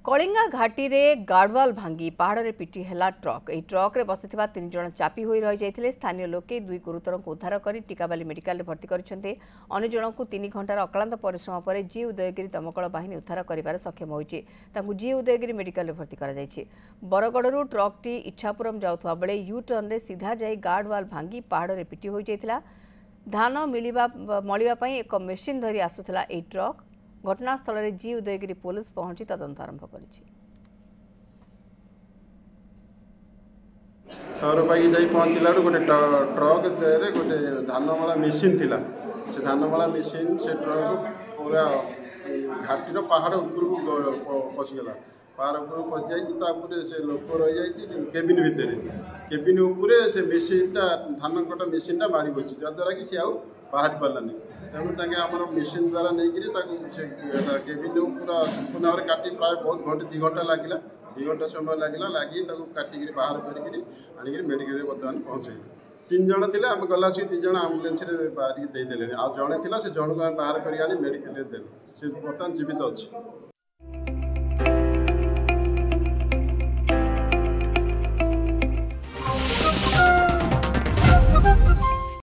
कलिंगा घाटी रे गार्डवाल भांगी पहाड़ रे पिटी हेला ट्रक ए ट्रक रे बसिथिबा 3 जण चापी होई रहि जायथिले। स्थानीय लोके 2 गुरुतर को उद्धार करी टिकाबाली मेडिकल रे भर्ती करिसेंते। अन्य जण को 3 घंटार अक्लांत परिश्रम पर जी उदयगिरी दमकल बाहिनी उद्धार करिबार सक्षम होईछि। ताकु जी उदयगिरी मेडिकल रे भर्ती करा जायछि। बरगडरू ट्रक टी इच्छापुरम जाउथवा बेले यू टर्न रे सीधा जाई गार्डवाल भांगी पहाड़ रे पिटी होई जायथिला। धान मलिबा पई एक मेसिन धरी आसुथिला ए ट्रक। घटनास्थल में जी उदयगिरी पुलिस पहुंची तदंत आरंभ करिछि। खबरपाई जाई पहुँचला गोटे ट्रक रे गोटे धानमला मेसीन थिला। से धानमला मेसीन से ट्रक पूरा घाटीर पहाड़ ऊपर पशिगला। पहाड़ ऊपर पशि जाए से लोक रही केबिन भितर केबिन उपरे से मेसीनटा धान कटा मेसीनटा माड़ी बची जद्वारा कि सी आउ बाहरी पारानी। तेणु आम मेसीन द्वारा नहीं केबिन पूरा संपूर्ण भाव में काटी प्राय बहुत घंटे 2 घंटा लगे 2 घंटा समय लगे काटिक बाहर कर मेडिकल बर्तमान पहुँचे। 3 जण थे आम गला 2 जण आम्बुलेंस बाहर देदेले आ जड़े था से जन को बाहर कर मेडिकल देलु से बर्तमान जीवित अच्छी।